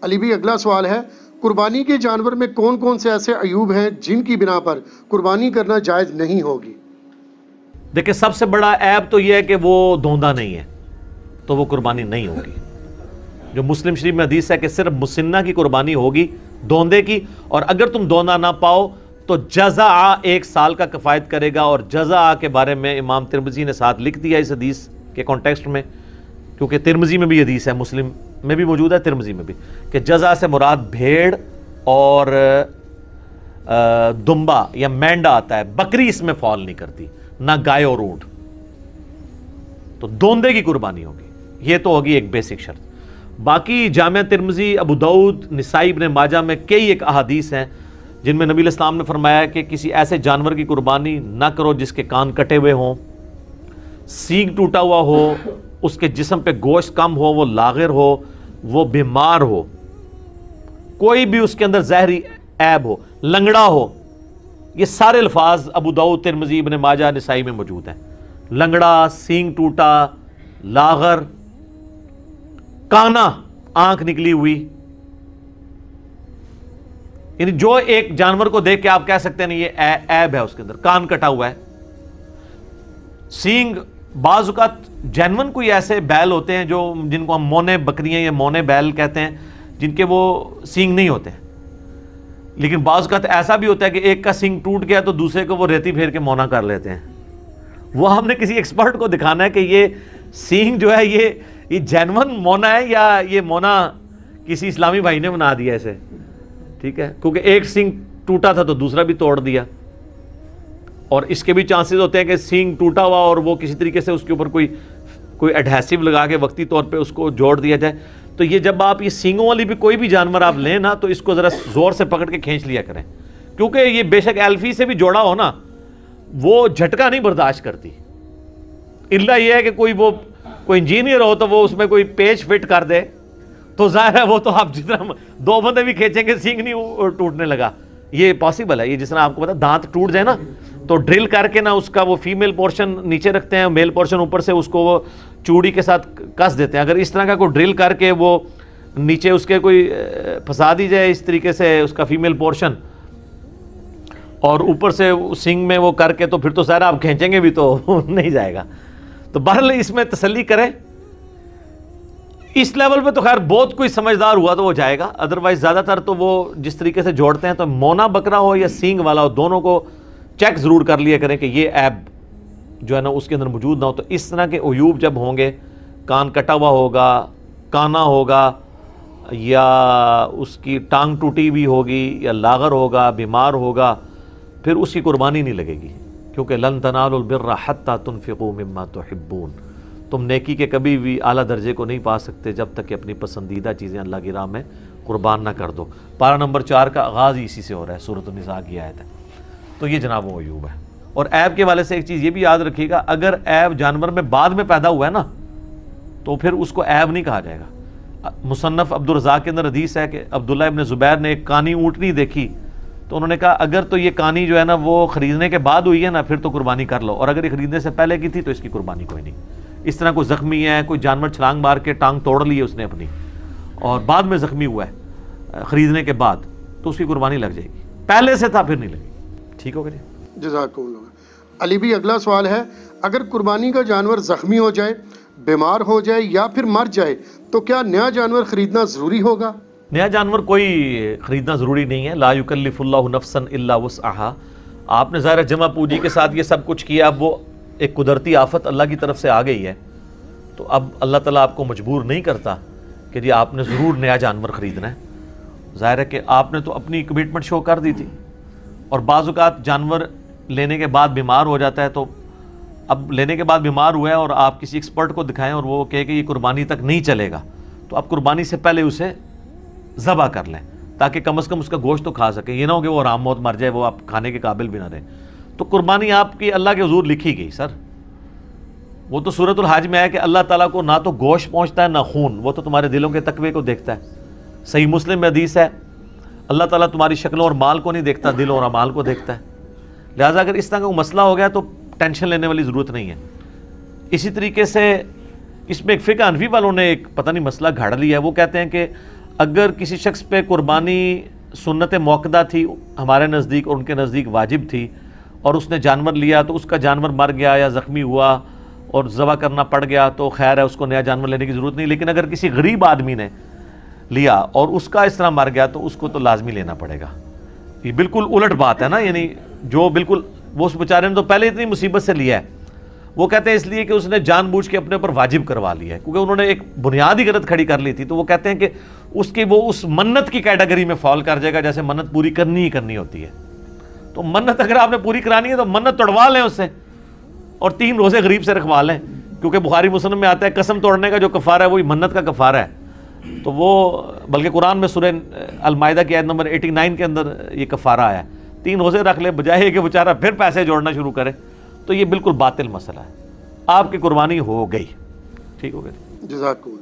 अली भी अगला सवाल है, कुर्बानी के जानवर में कौन कौन से ऐसे अयूब हैं जिनकी बिना पर कुर्बानी करना जायज़ नहीं होगी? देखिए, सबसे बड़ा ऐब तो यह है कि वो धोंदा नहीं है, तो वो कुर्बानी नहीं होगी। जो मुस्लिम शरीफ में हदीस है कि सिर्फ मुसिन्ना की कुर्बानी होगी, धोंदे की, और अगर तुम धोंदा ना पाओ तो जज़ा 1 साल का किफ़ायत करेगा। और जज़ा के बारे में इमाम तिरमिज़ी ने साथ लिख दिया इस हदीस के कॉन्टेक्स्ट में, क्योंकि तिरमिज़ी में भी हदीस है, मुस्लिम में भी मौजूद है, तिरमिज़ी में भी, कि जज़ा से मुराद भेड़ और दुम्बा या मेंढा आता है, बकरी इसमें फॉल नहीं करती, ना गाय और ऊंट। तो दोंदे की कुर्बानी होगी, ये तो होगी एक बेसिक शर्त। बाकी जामिया तिरमिज़ी, अबू दाऊद, निसाई, इब्न माजा में कई एक अहादीस हैं जिनमें नबी इस्लाम ने फरमाया कि किसी ऐसे जानवर की कुर्बानी ना करो जिसके कान कटे हुए हों, सींग टूटा हुआ हो, उसके जिस्म पे गोश्त कम हो, वो लागिर हो, वो बीमार हो, कोई भी उसके अंदर जहरी ऐब हो, लंगड़ा हो। ये सारे अल्फाज अबू दाऊद, तिरमिज़ी, इब्न माजा, निसाई में मौजूद हैं। लंगड़ा, सींग टूटा, लागर, काना, आंख निकली हुई, यानी जो एक जानवर को देख के आप कह सकते हैं नहीं ये ऐब है उसके अंदर, कान कटा हुआ है। सींग, बाज़-औक़ात जैनवन कोई ऐसे बैल होते हैं जो जिनको हम मोने बकरियां या मोने बैल कहते हैं, जिनके वो सींग नहीं होते हैं। लेकिन बाज़-औक़ात ऐसा भी होता है कि एक का सींग टूट गया तो दूसरे को वो रेती फेर के मोना कर लेते हैं। वो हमने किसी एक्सपर्ट को दिखाना है कि ये सींग जो है ये जैनवन मोना है या ये मोना किसी इस्लामी भाई ने बना दिया ऐसे, ठीक है, क्योंकि एक सींग टूटा था तो दूसरा भी तोड़ दिया। और इसके भी चांसेस होते हैं कि सींग टूटा हुआ और वो किसी तरीके से उसके ऊपर कोई एडहेसिव लगा के वक्ती तौर पे उसको जोड़ दिया जाए। तो ये जब आप ये सींगों वाली भी कोई भी जानवर आप लें ना, तो इसको ज़रा ज़ोर से पकड़ के खींच लिया करें, क्योंकि ये बेशक एल्फी से भी जोड़ा हो ना, वो झटका नहीं बर्दाश्त करती। इल्ला ये है कि कोई इंजीनियर हो तो वो उसमें कोई पेच फिट कर दे, तो जाहिर है वो तो आप जितना 2 बंदे भी खींचेंगे सींग नहीं टूटने लगा, ये पॉसिबल है। ये जिस तरह आपको पता दांत टूट जाए ना, तो ड्रिल करके ना उसका वो फीमेल पोर्शन नीचे रखते हैं, मेल पोर्शन ऊपर से उसको वो चूड़ी के साथ कस देते हैं। अगर इस तरह का कोई ड्रिल करके वो नीचे उसके कोई फंसा दी जाए इस तरीके से उसका फीमेल पोर्शन, और ऊपर से सींग में वो करके, तो फिर तो सारा आप खींचेंगे भी तो नहीं जाएगा। तो बहरहाल इसमें तसल्ली करें। इस लेवल पे तो खैर बहुत कोई समझदार हुआ तो वो जाएगा, अदरवाइज ज़्यादातर तो वो जिस तरीके से जोड़ते हैं, तो मोना बकरा हो या सींग वाला हो, दोनों को चेक ज़रूर कर लिया करें कि ये ऐब जो है ना उसके अंदर मौजूद ना हो। तो इस तरह के अयूब जब होंगे, कान कटा हुआ होगा, काना होगा, या उसकी टांग टूटी हुई होगी, या लागर होगा, बीमार होगा, फिर उसकी कुर्बानी नहीं लगेगी, क्योंकि लन तनालुल बिर्रा हत्ता तुनफिकू मिम्मा तुहिब्बून। तुम नेकी के कभी भी आला दर्जे को नहीं पा सकते जब तक कि अपनी पसंदीदा चीज़ें अल्लाह की राह में कुर्बान ना कर दो। पारा नंबर 4 का आगाज़ इसी से हो रहा है, सूरत निसा की आयत है। तो ये जनाब वो अयूब है। और ऐब के वाले से एक चीज़ ये भी याद रखिएगा, अगर ऐब जानवर में बाद में पैदा हुआ है ना, तो फिर उसको ऐब नहीं कहा जाएगा। मुसन्नफ़ अब्दुल रज़ाक़ के अंदर हदीस है कि अब्दुल्लाह इब्न ज़ुबैर ने एक कानी ऊँटनी देखी, तो उन्होंने कहा अगर तो ये कानी जो है ना वो ख़रीदने के बाद हुई है ना, फिर तो कुर्बानी कर लो, और अगर ये ख़रीदने से पहले की थी तो इसकी कुर्बानी कोई नहीं। इस तरह कोई ज़ख्मी है, कोई जानवर छलांग मार के टांग तोड़ ली है उसने अपनी, और बाद में ज़ख्मी हुआ है ख़रीदने के बाद, तो उसकी कुर्बानी लग जाएगी, पहले से था फिर नहीं लगेगी। ठीक हो गया जी, जज़ाकुमुल्लाह। अली भी अगला सवाल है, अगर कुर्बानी का जानवर ज़ख्मी हो जाए, बीमार हो जाए या फिर मर जाए, तो क्या नया जानवर ख़रीदना ज़रूरी होगा? नया जानवर कोई ख़रीदना ज़रूरी नहीं है। ला युकल्लिफुल्लाहु नफ्सन इल्ला वुस्अहा। आपने ज़ाहिर जमा पूंजी के साथ ये सब कुछ किया, अब वो एक कुदरती आफत अल्लाह की तरफ से आ गई है, तो अब अल्लाह ताला आपको मजबूर नहीं करता कि जी आपने ज़रूर नया जानवर ख़रीदना है। ज़ाहिर है कि आपने तो अपनी कमिटमेंट शो कर दी थी, और बाज़ औक़ात जानवर लेने के बाद बीमार हो जाता है, तो अब लेने के बाद बीमार हुआ है और आप किसी एक्सपर्ट को दिखाएं और वो कहे कि ये कुर्बानी तक नहीं चलेगा, तो आप कुर्बानी से पहले उसे ज़बह कर लें, ताकि कम से कम उसका गोश्त तो खा सकें। ये ना हो कि वो आराम मौत मर जाए, वो आप खाने के काबिल भी ना रहे। तो कुर्बानी आपकी अल्लाह के हुजूर लिखी गई सर। वो तो सूरतुल हज में है कि अल्लाह ताला को ना तो गोश्त पहुँचता है ना खून, वो तो तुम्हारे दिलों के तकवे को देखता है। सही मुस्लिम में हदीस है, अल्लाह ताला तुम्हारी शक्लों और माल को नहीं देखता, दिल और अमाल को देखता है। लिहाजा अगर इस तरह का मसला हो गया तो टेंशन लेने वाली ज़रूरत नहीं है। इसी तरीके से इसमें एक फ़िक़्ह हनफ़ी वालों ने एक पता नहीं मसला घड़ लिया है। वो कहते हैं कि अगर किसी शख्स पे कुर्बानी सुन्नत मौक़दा थी हमारे नज़दीक और उनके नज़दीक वाजिब थी, और उसने जानवर लिया तो उसका जानवर मर गया या ज़ख्मी हुआ और ज़बह करना पड़ गया तो खैर है, उसको नया जानवर लेने की ज़रूरत नहीं। लेकिन अगर किसी गरीब आदमी ने लिया और उसका इस तरह मर गया तो उसको तो लाजमी लेना पड़ेगा। ये बिल्कुल उलट बात है ना, यानी जो बिल्कुल वो उस बेचारे ने तो पहले इतनी मुसीबत से लिया है, वो कहते हैं इसलिए कि उसने जानबूझ के अपने ऊपर वाजिब करवा लिया है, क्योंकि उन्होंने एक बुनियादी गलत खड़ी कर ली थी। तो वो कहते हैं कि उसकी वो उस मन्नत की कैटेगरी में फॉल कर जाएगा, जैसे मन्नत पूरी करनी ही करनी होती है। तो मन्नत अगर आपने पूरी करानी है तो मन्नत तोड़वा लें उससे और 3 रोज़े गरीब से रखवा लें, क्योंकि बुखारी मुस्लिम में आता है कसम तोड़ने का जो कफ़ारा है वही मन्नत का कफ़ारा है। तो वो बल्कि कुरान में सूरह अल-माइदा की आयत नंबर 89 के अंदर ये कफ़ारा आया है। 3 रोज़े रख ले, बजाय कि बेचारा फिर पैसे जोड़ना शुरू करे। तो ये बिल्कुल बातिल मसला है। आपकी कुर्बानी हो गई, ठीक हो गई। जज़ाकुमुल्लाह।